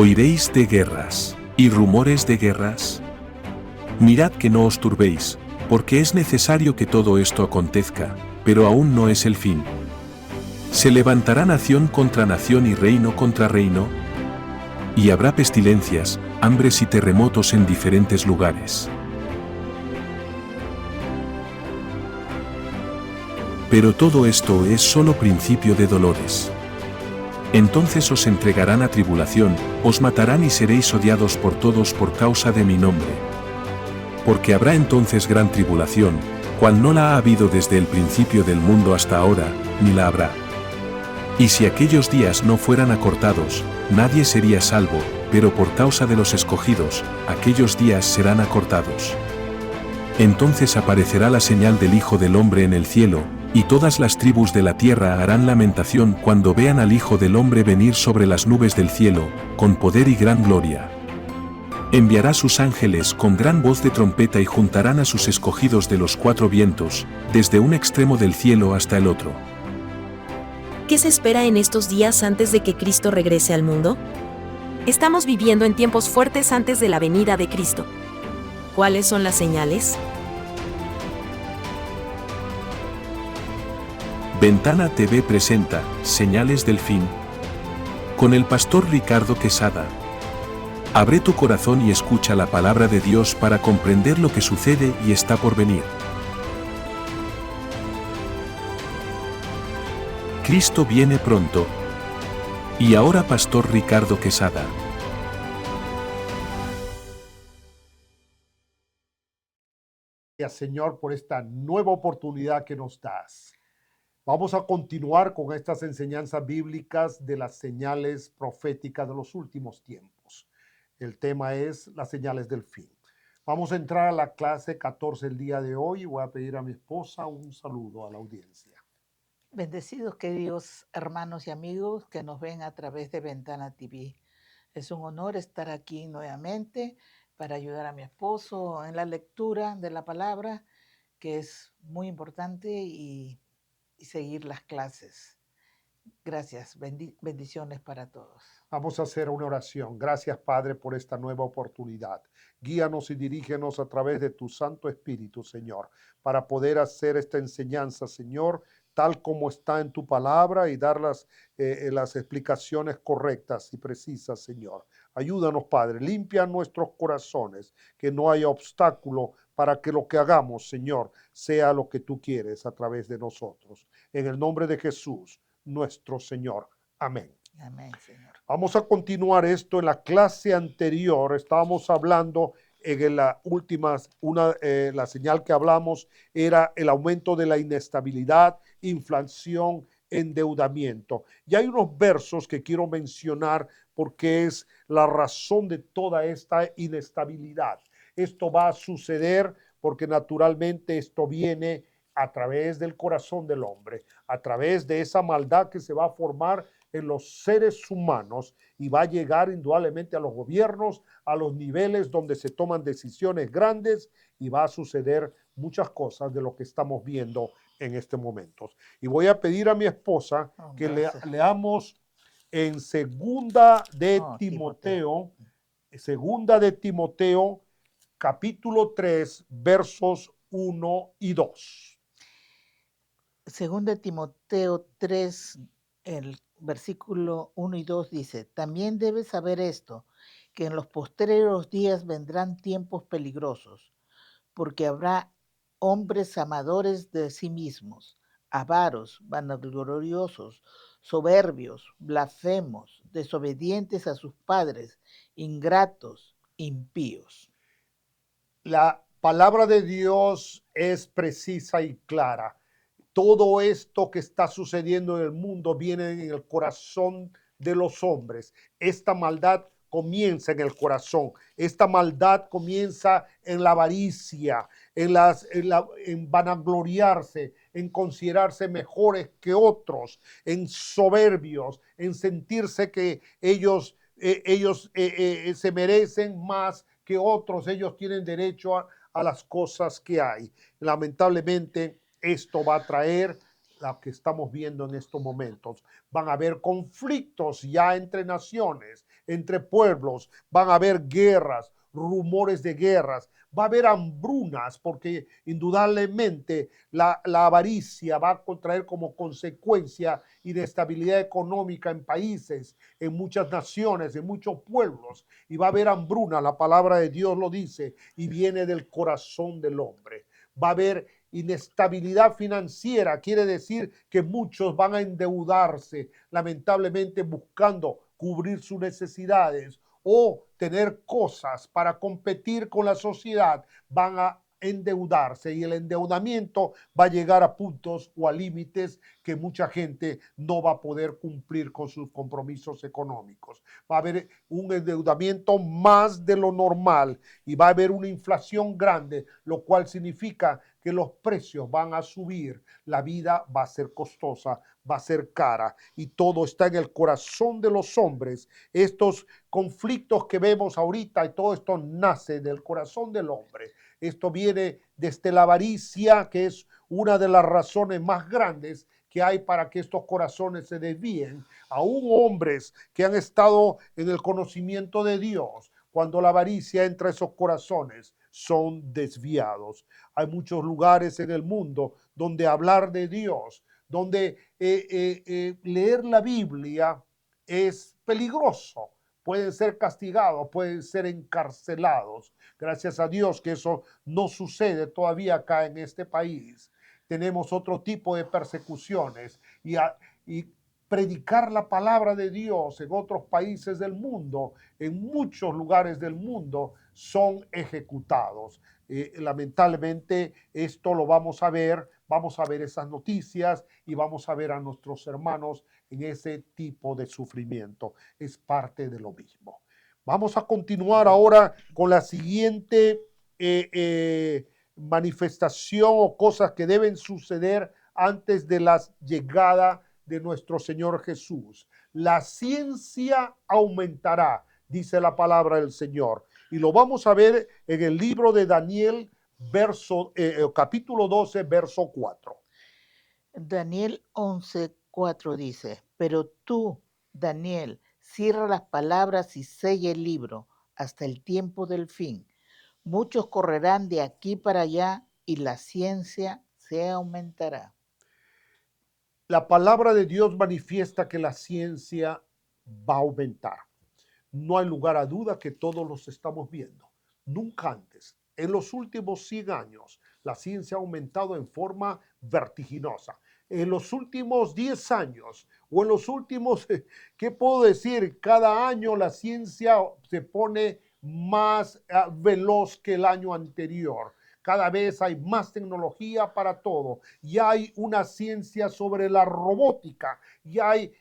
Oiréis de guerras y rumores de guerras. Mirad que no os turbéis, porque es necesario que todo esto acontezca, pero aún no es el fin. Se levantará nación contra nación y reino contra reino, y habrá pestilencias, hambres y terremotos en diferentes lugares. Pero todo esto es solo principio de dolores. Entonces os entregarán a tribulación, os matarán y seréis odiados por todos por causa de mi nombre. Porque habrá entonces gran tribulación, cual no la ha habido desde el principio del mundo hasta ahora, ni la habrá. Y si aquellos días no fueran acortados, nadie sería salvo, pero por causa de los escogidos, aquellos días serán acortados. Entonces aparecerá la señal del Hijo del Hombre en el cielo, y todas las tribus de la tierra harán lamentación cuando vean al Hijo del Hombre venir sobre las nubes del cielo, con poder y gran gloria. Enviará sus ángeles con gran voz de trompeta y juntarán a sus escogidos de los cuatro vientos, desde un extremo del cielo hasta el otro. ¿Qué se espera en estos días antes de que Cristo regrese al mundo? Estamos viviendo en tiempos fuertes antes de la venida de Cristo. ¿Cuáles son las señales? Ventana TV presenta Señales del Fin, con el pastor Ricardo Quesada. Abre tu corazón y escucha la palabra de Dios para comprender lo que sucede y está por venir. Cristo viene pronto. Y ahora pastor Ricardo Quesada. Gracias, Señor, por esta nueva oportunidad que nos das. Vamos a continuar con estas enseñanzas bíblicas de las señales proféticas de los últimos tiempos. El tema es las señales del fin. Vamos a entrar a la clase 14 el día de hoy y voy a pedir a mi esposa un saludo a la audiencia. Bendecidos, queridos hermanos y amigos que nos ven a través de Ventana TV. Es un honor estar aquí nuevamente para ayudar a mi esposo en la lectura de la palabra, que es muy importante, y seguir las clases. Gracias, bendiciones para todos. Vamos a hacer una oración. Gracias, Padre, por esta nueva oportunidad. Guíanos y dirígenos a través de tu Santo Espíritu, Señor, para poder hacer esta enseñanza, Señor, tal como está en tu palabra y dar las explicaciones correctas y precisas, Señor. Ayúdanos, Padre, limpia nuestros corazones, que no haya obstáculo para que lo que hagamos, Señor, sea lo que tú quieres a través de nosotros. En el nombre de Jesús, nuestro Señor. Amén. Amén, Señor. Vamos a continuar esto. En la clase anterior estábamos hablando en la última, la señal que hablamos era el aumento de la inestabilidad, inflación, endeudamiento. Y hay unos versos que quiero mencionar porque es la razón de toda esta inestabilidad. Esto va a suceder porque naturalmente esto viene a través del corazón del hombre, a través de esa maldad que se va a formar en los seres humanos y va a llegar indudablemente a los gobiernos, a los niveles donde se toman decisiones grandes y va a suceder muchas cosas de lo que estamos viendo en este momento. Y voy a pedir a mi esposa que leamos en segunda de Timoteo, capítulo 3, versos 1 y 2. Segunda de Timoteo 3, el versículo 1 y 2 dice: también debes saber esto, que en los postreros días vendrán tiempos peligrosos, porque habrá hombres amadores de sí mismos, avaros, vanagloriosos, soberbios, blasfemos, desobedientes a sus padres, ingratos, impíos. La palabra de Dios es precisa y clara. Todo esto que está sucediendo en el mundo viene en el corazón de los hombres. Esta maldad comienza en el corazón. Esta maldad comienza en la avaricia, en vanagloriarse, en considerarse mejores que otros, en soberbios, en sentirse que ellos se merecen más que otros. Ellos tienen derecho a las cosas que hay. Lamentablemente, esto va a traer lo que estamos viendo en estos momentos. Van a haber conflictos ya entre naciones, entre pueblos, van a haber guerras, rumores de guerras, va a haber hambrunas, porque indudablemente la avaricia va a traer como consecuencia inestabilidad económica en países, en muchas naciones, en muchos pueblos, y va a haber hambruna, la palabra de Dios lo dice, y viene del corazón del hombre. Va a haber inestabilidad financiera, quiere decir que muchos van a endeudarse, lamentablemente buscando cubrir sus necesidades o tener cosas para competir con la sociedad, van a endeudarse, y el endeudamiento va a llegar a puntos o a límites que mucha gente no va a poder cumplir con sus compromisos económicos. Va a haber un endeudamiento más de lo normal y va a haber una inflación grande, lo cual significa que los precios van a subir, la vida va a ser costosa, va a ser cara, y todo está en el corazón de los hombres. Estos conflictos que vemos ahorita y todo esto nace del corazón del hombre. Esto viene desde la avaricia, que es una de las razones más grandes que hay para que estos corazones se desvíen. Aún hombres que han estado en el conocimiento de Dios, cuando la avaricia entra a esos corazones, son desviados. Hay muchos lugares en el mundo donde hablar de Dios, donde leer la Biblia es peligroso. Pueden ser castigados, pueden ser encarcelados. Gracias a Dios que eso no sucede todavía acá en este país. Tenemos otro tipo de persecuciones y predicar la palabra de Dios en otros países del mundo, en muchos lugares del mundo, son ejecutados. Lamentablemente esto lo vamos a ver esas noticias y vamos a ver a nuestros hermanos en ese tipo de sufrimiento. Es parte de lo mismo. Vamos a continuar ahora con la siguiente manifestación o cosas que deben suceder antes de la llegada de nuestro Señor Jesús. La ciencia aumentará, dice la palabra del Señor. Y lo vamos a ver en el libro de Daniel, capítulo 12, verso 4. Daniel 11:4 dice, pero tú, Daniel, cierra las palabras y sella el libro hasta el tiempo del fin. Muchos correrán de aquí para allá y la ciencia se aumentará. La palabra de Dios manifiesta que la ciencia va a aumentar. No hay lugar a duda que todos los estamos viendo. Nunca antes, en los últimos 100 años, la ciencia ha aumentado en forma vertiginosa. En los últimos 10 años o en los últimos, ¿qué puedo decir? Cada año la ciencia se pone más veloz que el año anterior. Cada vez hay más tecnología para todo. Ya hay una ciencia sobre la robótica. Ya hay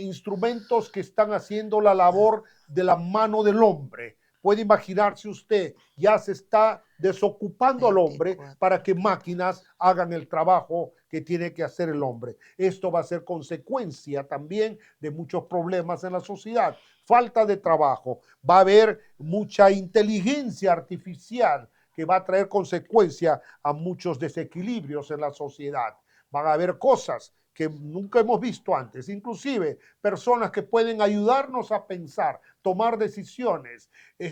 instrumentos que están haciendo la labor de la mano del hombre. Puede imaginarse usted, ya se está desocupando al hombre para que máquinas hagan el trabajo que tiene que hacer el hombre. Esto va a ser consecuencia también de muchos problemas en la sociedad. Falta de trabajo. Va a haber mucha inteligencia artificial que va a traer consecuencia a muchos desequilibrios en la sociedad. Van a haber cosas que nunca hemos visto antes, inclusive personas que pueden ayudarnos a pensar, tomar decisiones.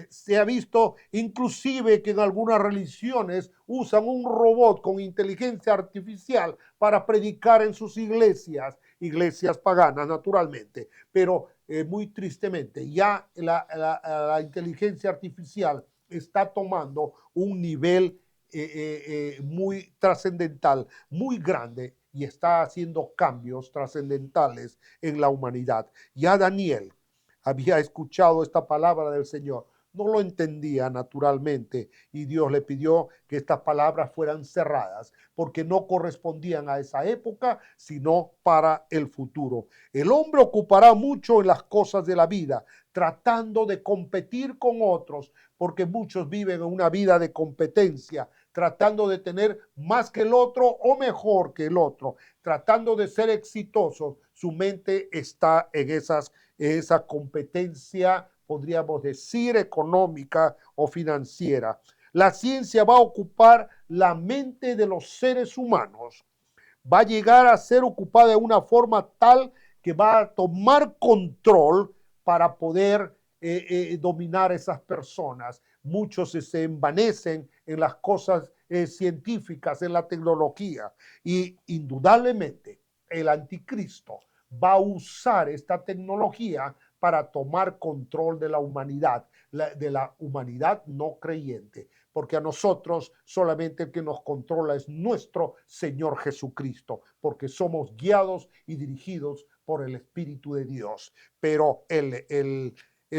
Se ha visto inclusive que en algunas religiones usan un robot con inteligencia artificial para predicar en sus iglesias paganas naturalmente, pero muy tristemente ya la inteligencia artificial está tomando un nivel muy trascendental, muy grande, y está haciendo cambios trascendentales en la humanidad. Ya Daniel había escuchado esta palabra del Señor, no lo entendía naturalmente, y Dios le pidió que estas palabras fueran cerradas, porque no correspondían a esa época, sino para el futuro. El hombre ocupará mucho en las cosas de la vida, tratando de competir con otros, porque muchos viven en una vida de competencia, tratando de tener más que el otro o mejor que el otro, tratando de ser exitosos. Su mente está en esa competencia, podríamos decir, económica o financiera. La ciencia va a ocupar la mente de los seres humanos. Va a llegar a ser ocupada de una forma tal que va a tomar control para poder dominar a esas personas. Muchos se envanecen en las cosas científicas, en la tecnología, y indudablemente el anticristo va a usar esta tecnología para tomar control de la humanidad no creyente, porque a nosotros solamente el que nos controla es nuestro Señor Jesucristo, porque somos guiados y dirigidos por el Espíritu de Dios. Pero el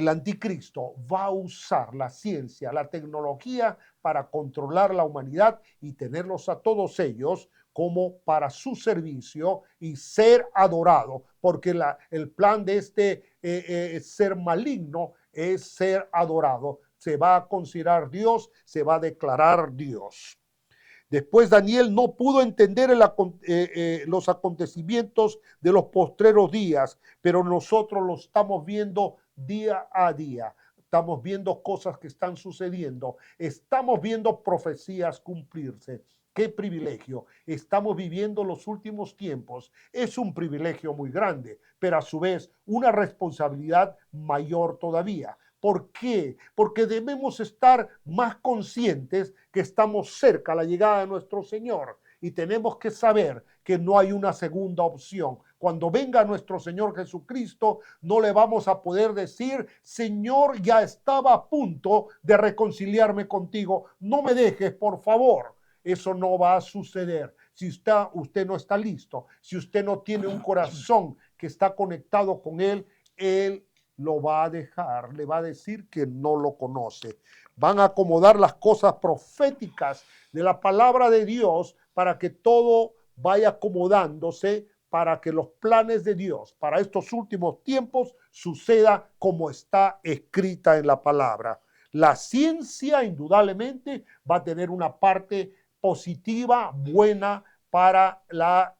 anticristo va a usar la ciencia, la tecnología para controlar la humanidad y tenerlos a todos ellos como para su servicio y ser adorado, porque el plan de este ser maligno es ser adorado. Se va a considerar Dios, se va a declarar Dios. Después Daniel no pudo entender los acontecimientos de los postreros días, pero nosotros lo estamos viendo día a día. Estamos viendo cosas que están sucediendo. Estamos viendo profecías cumplirse. ¡Qué privilegio! Estamos viviendo los últimos tiempos. Es un privilegio muy grande, pero a su vez una responsabilidad mayor todavía. ¿Por qué? Porque debemos estar más conscientes que estamos cerca a la llegada de nuestro Señor y tenemos que saber que no hay una segunda opción. Cuando venga nuestro Señor Jesucristo, no le vamos a poder decir, Señor, ya estaba a punto de reconciliarme contigo, no me dejes, por favor. Eso no va a suceder. Si usted no está listo, si usted no tiene un corazón que está conectado con Él lo va a dejar, le va a decir que no lo conoce. Van a acomodar las cosas proféticas de la palabra de Dios para que todo vaya acomodándose, para que los planes de Dios para estos últimos tiempos suceda como está escrita en la palabra. La ciencia indudablemente va a tener una parte positiva, buena para la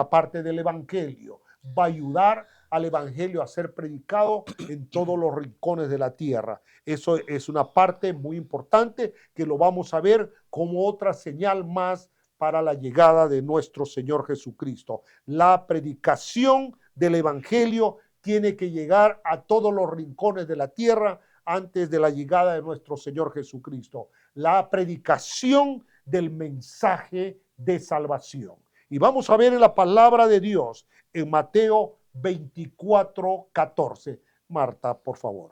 parte del evangelio. Va a ayudar al evangelio a ser predicado en todos los rincones de la tierra. Eso es una parte muy importante que lo vamos a ver como otra señal más para la llegada de nuestro Señor Jesucristo. La predicación del evangelio tiene que llegar a todos los rincones de la tierra antes de la llegada de nuestro Señor Jesucristo. La predicación del mensaje de salvación. Y vamos a ver en la palabra de Dios en Mateo 24:14. Marta, por favor.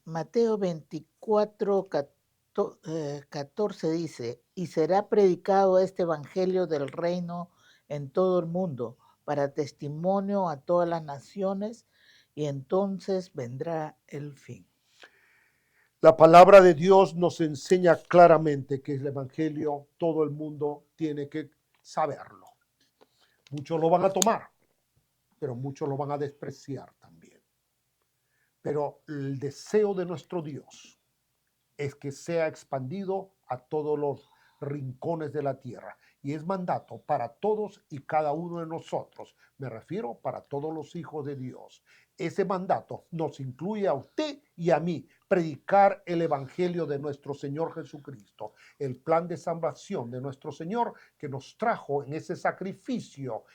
Mateo 24:14 dice, y será predicado este evangelio del reino en todo el mundo para testimonio a todas las naciones, y entonces vendrá el fin. La palabra de Dios nos enseña claramente que el evangelio todo el mundo tiene que saberlo. Muchos lo van a tomar, pero muchos lo van a despreciar también. Pero el deseo de nuestro Dios es que sea expandido a todos los rincones de la tierra. Y es mandato para todos y cada uno de nosotros. Me refiero para todos los hijos de Dios. Ese mandato nos incluye a usted y a mí, predicar el evangelio de nuestro Señor Jesucristo, el plan de salvación de nuestro Señor que nos trajo en ese sacrificio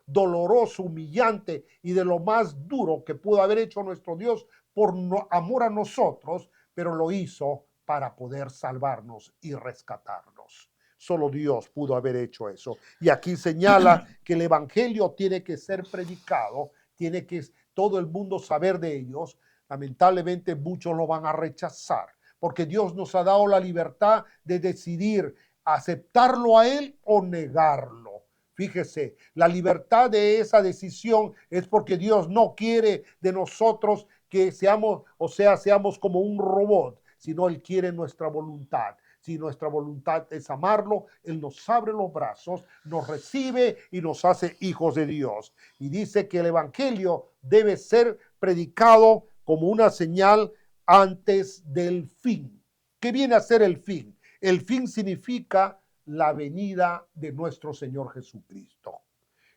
doloroso, humillante y de lo más duro que pudo haber hecho nuestro Dios por amor a nosotros, pero lo hizo para poder salvarnos y rescatarnos. Solo Dios pudo haber hecho eso. Y aquí señala que el evangelio tiene que ser predicado, tiene que todo el mundo saber de ellos. Lamentablemente muchos lo van a rechazar, porque Dios nos ha dado la libertad de decidir aceptarlo a Él o negarlo. Fíjese, la libertad de esa decisión es porque Dios no quiere de nosotros que seamos como un robot, sino Él quiere nuestra voluntad. Si nuestra voluntad es amarlo, Él nos abre los brazos, nos recibe y nos hace hijos de Dios. Y dice que el evangelio debe ser predicado como una señal antes del fin. ¿Qué viene a ser el fin? El fin significa la venida de nuestro Señor Jesucristo.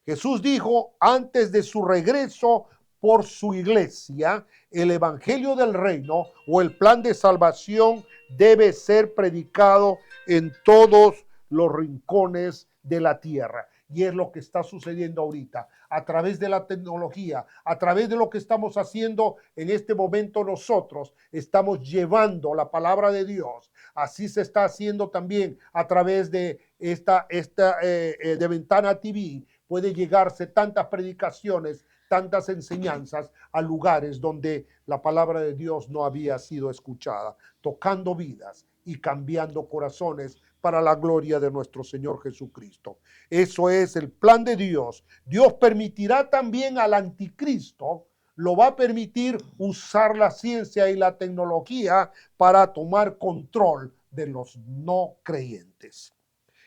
Jesús dijo antes de su regreso por su iglesia, el evangelio del reino o el plan de salvación debe ser predicado en todos los rincones de la tierra. y es lo que está sucediendo ahorita, a través de la tecnología, a través de lo que estamos haciendo en este momento nosotros, estamos llevando la palabra de Dios. Así se está haciendo también a través de de Ventana TV. Puede llegarse tantas predicaciones, tantas enseñanzas a lugares donde la palabra de Dios no había sido escuchada, tocando vidas y cambiando corazones para la gloria de nuestro Señor Jesucristo. Eso es el plan de Dios. Dios permitirá también al anticristo, lo va a permitir usar la ciencia y la tecnología para tomar control de los no creyentes.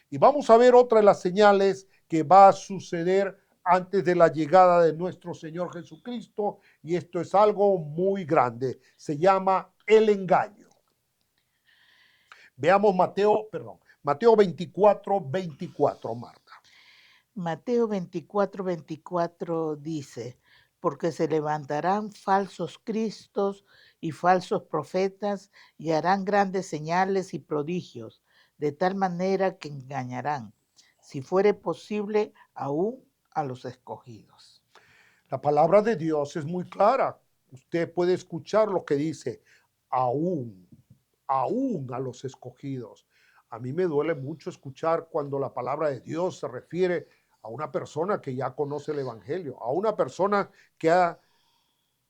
Y vamos a ver otra de las señales que va a suceder antes de la llegada de nuestro Señor Jesucristo, y esto es algo muy grande. Se llama el engaño. Veamos Mateo 24:24, Marta. Mateo 24:24 dice, porque se levantarán falsos cristos y falsos profetas y harán grandes señales y prodigios, de tal manera que engañarán, si fuere posible, aún a los escogidos. La palabra de Dios es muy clara. Usted puede escuchar lo que dice, aún a los escogidos. A mí me duele mucho escuchar cuando la palabra de Dios se refiere a una persona que ya conoce el Evangelio, a una persona que ha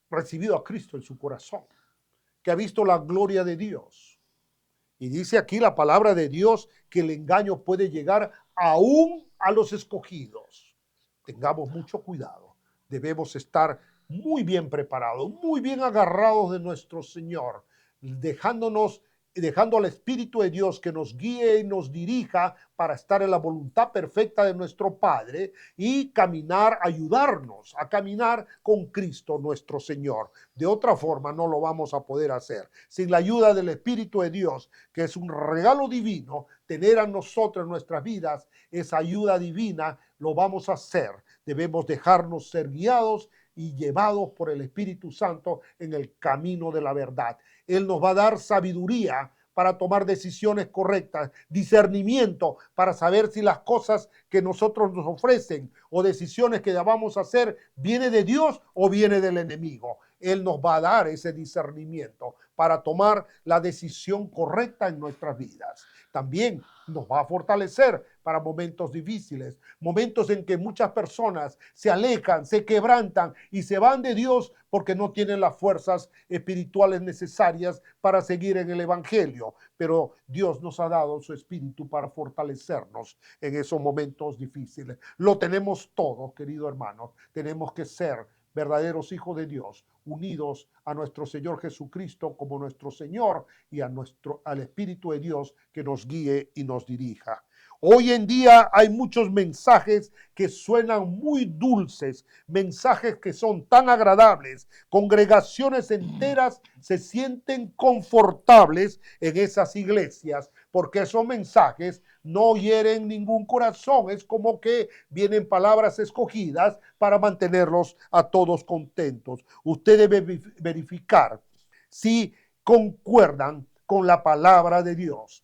recibido a Cristo en su corazón, que ha visto la gloria de Dios. Y dice aquí la palabra de Dios que el engaño puede llegar aún a los escogidos. Tengamos mucho cuidado. Debemos estar muy bien preparados, muy bien agarrados de nuestro Señor, dejando al Espíritu de Dios que nos guíe y nos dirija para estar en la voluntad perfecta de nuestro Padre y caminar, ayudarnos a caminar con Cristo nuestro Señor. De otra forma no lo vamos a poder hacer. Sin la ayuda del Espíritu de Dios, que es un regalo divino, tener a nosotros en nuestras vidas esa ayuda divina, lo vamos a hacer. Debemos dejarnos ser guiados y llevados por el Espíritu Santo en el camino de la verdad. Él nos va a dar sabiduría para tomar decisiones correctas, discernimiento para saber si las cosas que nosotros nos ofrecen o decisiones que vamos a hacer viene de Dios o viene del enemigo. Él nos va a dar ese discernimiento para tomar la decisión correcta en nuestras vidas. También nos va a fortalecer para momentos difíciles, momentos en que muchas personas se alejan, se quebrantan y se van de Dios porque no tienen las fuerzas espirituales necesarias para seguir en el Evangelio. Pero Dios nos ha dado su espíritu para fortalecernos en esos momentos difíciles. Lo tenemos todo, querido hermano. Tenemos que ser verdaderos hijos de Dios, unidos a nuestro Señor Jesucristo como nuestro Señor y al Espíritu de Dios que nos guíe y nos dirija. Hoy en día hay muchos mensajes que suenan muy dulces, mensajes que son tan agradables. Congregaciones enteras se sienten confortables en esas iglesias porque esos mensajes no hieren ningún corazón. Es como que vienen palabras escogidas para mantenerlos a todos contentos. Usted debe verificar si concuerdan con la palabra de Dios.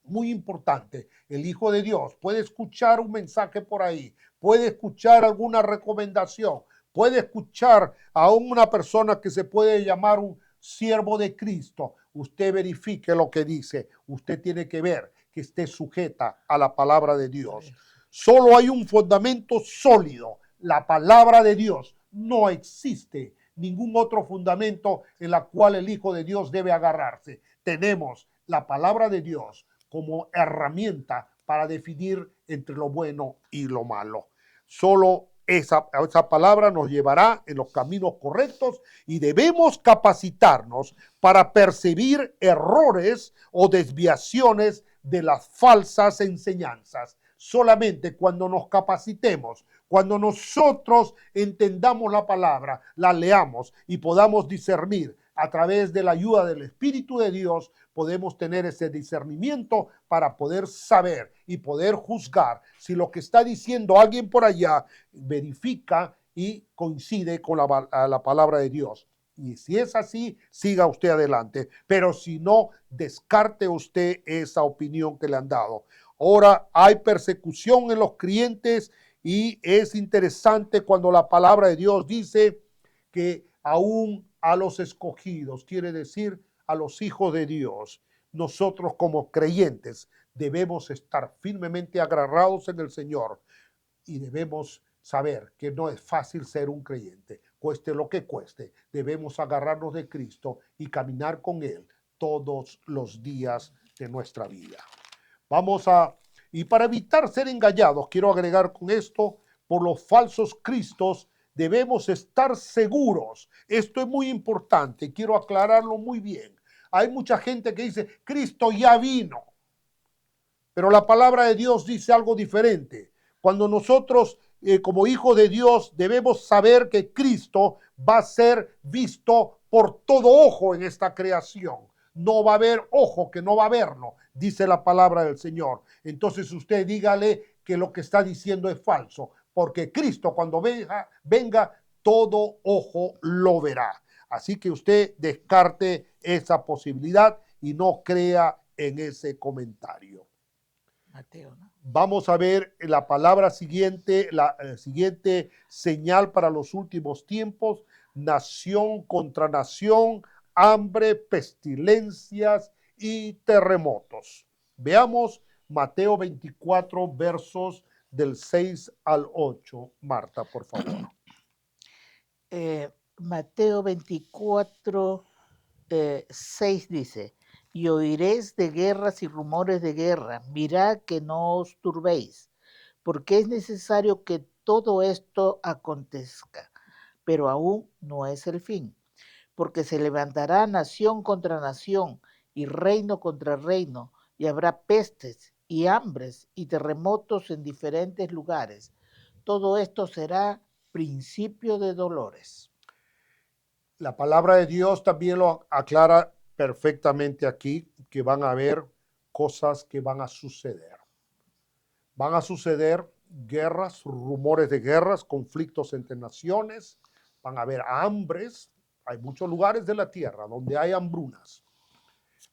Muy importante, el Hijo de Dios puede escuchar un mensaje por ahí, puede escuchar alguna recomendación, puede escuchar a una persona que se puede llamar un siervo de Cristo. Usted verifique lo que dice, usted tiene que ver que esté sujeta a la palabra de Dios. Solo hay un fundamento sólido, la palabra de Dios. No existe ningún otro fundamento en la cual el Hijo de Dios debe agarrarse. Tenemos la palabra de Dios como herramienta para definir entre lo bueno y lo malo. Solo esa palabra nos llevará en los caminos correctos y debemos capacitarnos para percibir errores o desviaciones de las falsas enseñanzas. Solamente cuando nos capacitemos, cuando nosotros entendamos la palabra, la leamos y podamos discernir a través de la ayuda del Espíritu de Dios, podemos tener ese discernimiento para poder saber y poder juzgar si lo que está diciendo alguien por allá verifica y coincide con la palabra de Dios. Y si es así, siga usted adelante. Pero si no, descarte usted esa opinión que le han dado. Ahora hay persecución en los creyentes y es interesante cuando la palabra de Dios dice que aún a los escogidos, quiere decir a los hijos de Dios, nosotros como creyentes debemos estar firmemente agarrados en el Señor y debemos saber que no es fácil ser un creyente, cueste lo que cueste. Debemos agarrarnos de Cristo y caminar con Él todos los días de nuestra vida. Y para evitar ser engañados, quiero agregar con esto, por los falsos cristos, debemos estar seguros. Esto es muy importante, quiero aclararlo muy bien. Hay mucha gente que dice, Cristo ya vino, pero la palabra de Dios dice algo diferente. Cuando nosotros, como hijos de Dios, debemos saber que Cristo va a ser visto por todo ojo en esta creación. No va a haber ojo que no va a verlo, dice la palabra del Señor. Entonces usted dígale que lo que está diciendo es falso, porque Cristo cuando venga, todo ojo lo verá. Así que usted descarte esa posibilidad y no crea en ese comentario. Mateo, ¿no? Vamos a ver la palabra siguiente, la siguiente señal para los últimos tiempos: nación contra nación, hambre, pestilencias y terremotos. Veamos Mateo 24, versos del 6 al 8. Marta, por favor. Mateo 24, 6 dice, y oiréis de guerras y rumores de guerra, mirad que no os turbéis, porque es necesario que todo esto acontezca, pero aún no es el fin, porque se levantará nación contra nación y reino contra reino, y habrá pestes y hambres y terremotos en diferentes lugares. Todo esto será principio de dolores. La palabra de Dios también lo aclara perfectamente aquí, que van a haber cosas que van a suceder. Van a suceder guerras, rumores de guerras, conflictos entre naciones, van a haber hambres. Hay muchos lugares de la tierra donde hay hambrunas.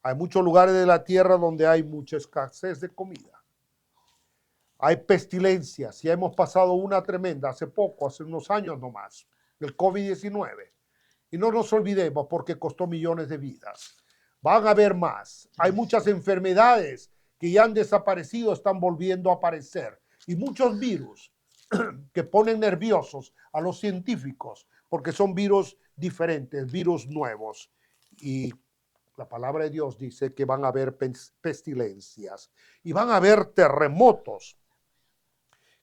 Hay muchos lugares de la tierra donde hay mucha escasez de comida. Hay pestilencias. Ya hemos pasado una tremenda hace poco, hace unos años nomás, el COVID-19. Y no nos olvidemos porque costó millones de vidas. Van a haber más. Hay muchas enfermedades que ya han desaparecido, están volviendo a aparecer. Y muchos virus que ponen nerviosos a los científicos porque son virus diferentes, virus nuevos. Y la palabra de Dios dice que van a haber pestilencias y van a haber terremotos.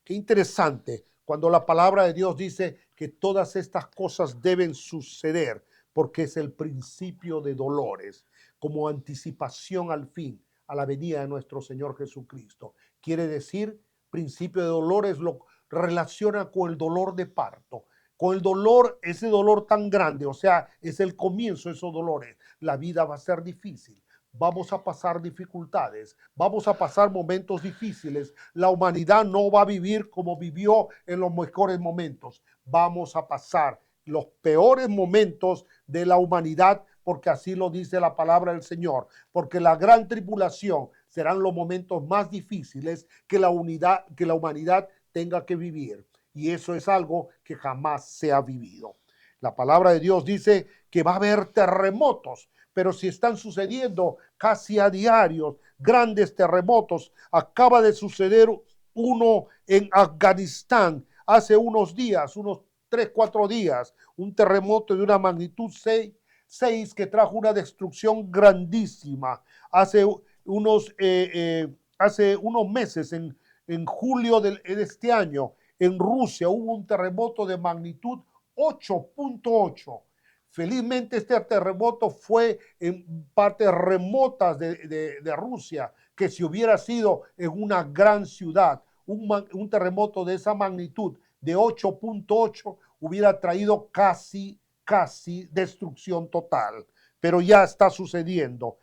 Qué interesante cuando la palabra de Dios dice que todas estas cosas deben suceder porque es el principio de dolores, como anticipación al fin, a la venida de nuestro Señor Jesucristo. Quiere decir, principio de dolores lo relaciona con el dolor de parto, con el dolor, ese dolor tan grande, o sea, es el comienzo de esos dolores. La vida va a ser difícil. Vamos a pasar dificultades, vamos a pasar momentos difíciles. La humanidad no va a vivir como vivió en los mejores momentos. Vamos a pasar los peores momentos de la humanidad, porque así lo dice la palabra del Señor. Porque la gran tribulación serán los momentos más difíciles que la humanidad tenga que vivir. Y eso es algo que jamás se ha vivido. La palabra de Dios dice que va a haber terremotos, pero si están sucediendo casi a diario grandes terremotos. Acaba de suceder uno en Afganistán hace unos días, unos 3, 4 días, un terremoto de una magnitud 6 que trajo una destrucción grandísima. Hace unos meses, en julio de este año, en Rusia hubo un terremoto de magnitud 8.8. Felizmente este terremoto fue en partes remotas de Rusia, que si hubiera sido en una gran ciudad, un terremoto de esa magnitud de 8.8 hubiera traído casi destrucción total. Pero ya está sucediendo.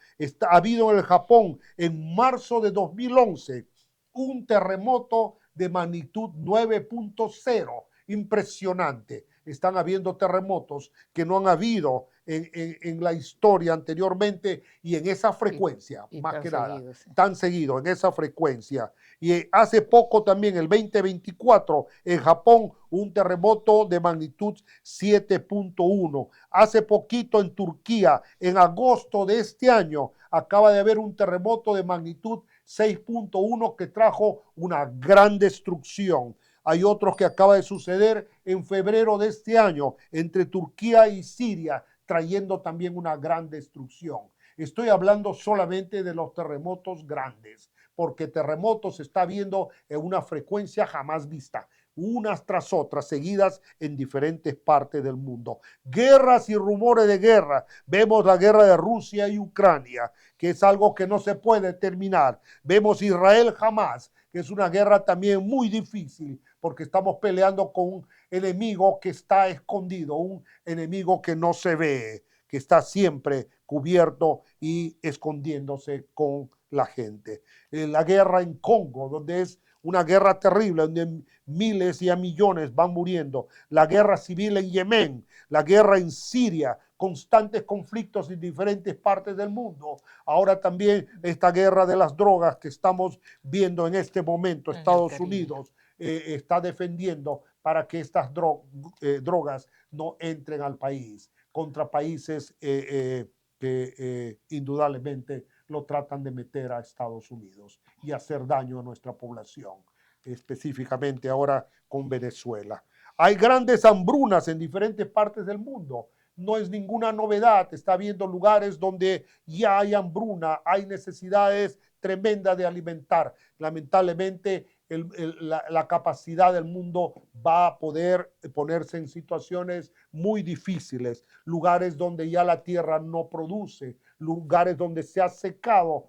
Ha habido en el Japón, en marzo de 2011, un terremoto de magnitud 9.0. impresionante. Están habiendo terremotos que no han habido en la historia anteriormente y en esa frecuencia, más que nada, tan seguido, en esa frecuencia. Y hace poco también, el 2024, en Japón, un terremoto de magnitud 7.1. Hace poquito en Turquía, en agosto de este año, acaba de haber un terremoto de magnitud 6.1 que trajo una gran destrucción. Hay otros que acaba de suceder en febrero de este año entre Turquía y Siria, trayendo también una gran destrucción. Estoy hablando solamente de los terremotos grandes, porque terremotos se está viendo en una frecuencia jamás vista, unas tras otras, seguidas en diferentes partes del mundo. Guerras y rumores de guerra. Vemos la guerra de Rusia y Ucrania, que es algo que no se puede terminar. Vemos Israel-Hamás, que es una guerra también muy difícil, porque estamos peleando con un enemigo que está escondido, un enemigo que no se ve, que está siempre cubierto y escondiéndose con la gente. La guerra en Congo, donde es una guerra terrible, donde miles y a millones van muriendo. La guerra civil en Yemen, la guerra en Siria, constantes conflictos en diferentes partes del mundo. Ahora también esta guerra de las drogas que estamos viendo en este momento. Estados Unidos está defendiendo para que estas drogas no entren al país, contra países que indudablemente lo tratan de meter a Estados Unidos y hacer daño a nuestra población, específicamente ahora con Venezuela. Hay grandes hambrunas en diferentes partes del mundo. No es ninguna novedad, está habiendo lugares donde ya hay hambruna, hay necesidades tremendas de alimentar. Lamentablemente, la capacidad del mundo va a poder ponerse en situaciones muy difíciles, lugares donde ya la tierra no produce, lugares donde se ha secado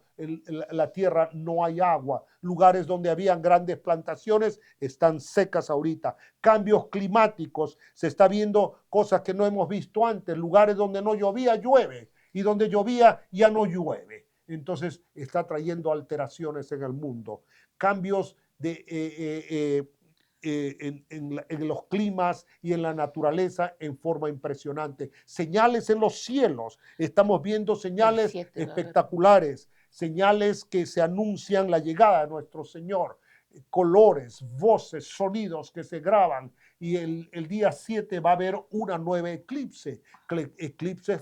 la tierra, no hay agua, lugares donde habían grandes plantaciones están secas ahorita, cambios climáticos, se está viendo cosas que no hemos visto antes, lugares donde no llovía, llueve, y donde llovía ya no llueve. Entonces está trayendo alteraciones en el mundo, cambios en los climas y en la naturaleza en forma impresionante. Señales en los cielos, estamos viendo señales espectaculares, señales que se anuncian la llegada de nuestro Señor, colores, voces, sonidos que se graban, y el día 7 va a haber una nueva eclipses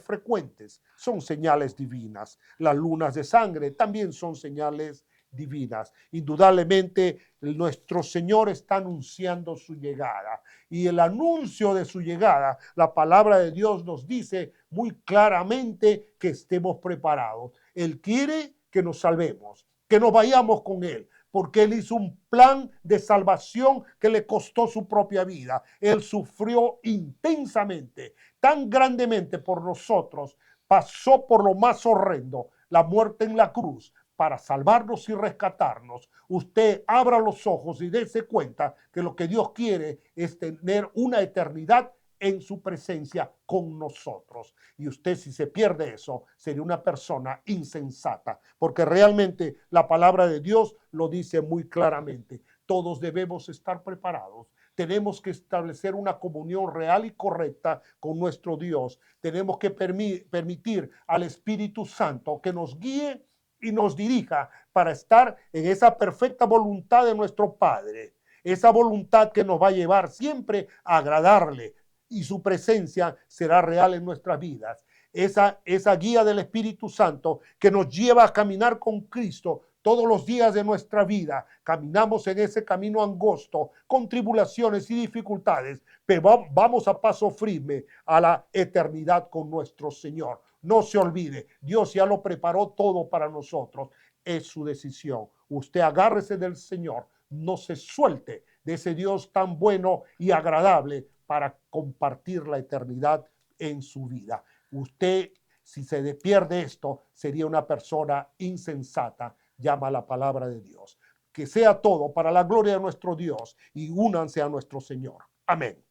frecuentes, son señales divinas. Las lunas de sangre también son señales divinas. Indudablemente nuestro Señor está anunciando su llegada, y el anuncio de su llegada, la palabra de Dios nos dice muy claramente que estemos preparados. Él quiere que nos salvemos, que nos vayamos con Él, porque Él hizo un plan de salvación que le costó su propia vida. Él sufrió intensamente, tan grandemente por nosotros, pasó por lo más horrendo, la muerte en la cruz, para salvarnos y rescatarnos. Usted abra los ojos y dése cuenta que lo que Dios quiere es tener una eternidad en su presencia con nosotros. Y usted, si se pierde eso, sería una persona insensata, porque realmente la palabra de Dios lo dice muy claramente. Todos debemos estar preparados. Tenemos que establecer una comunión real y correcta con nuestro Dios. Tenemos que permitir al Espíritu Santo que nos guíe y nos dirija para estar en esa perfecta voluntad de nuestro Padre, esa voluntad que nos va a llevar siempre a agradarle, y su presencia será real en nuestras vidas. Esa guía del Espíritu Santo que nos lleva a caminar con Cristo todos los días de nuestra vida. Caminamos en ese camino angosto, con tribulaciones y dificultades, pero vamos a paso firme a la eternidad con nuestro Señor. No se olvide, Dios ya lo preparó todo para nosotros. Es su decisión. Usted agárrese del Señor, no se suelte de ese Dios tan bueno y agradable para compartir la eternidad en su vida. Usted, si se pierde esto, sería una persona insensata. Llama la palabra de Dios. Que sea todo para la gloria de nuestro Dios, y únanse a nuestro Señor. Amén.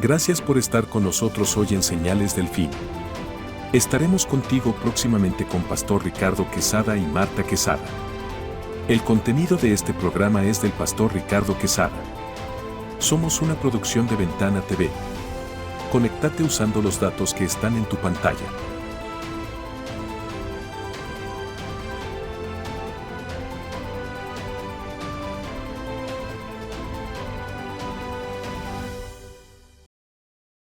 Gracias por estar con nosotros hoy en Señales del Fin. Estaremos contigo próximamente con Pastor Ricardo Quesada y Marta Quesada. El contenido de este programa es del Pastor Ricardo Quesada. Somos una producción de Ventana TV. Conéctate usando los datos que están en tu pantalla.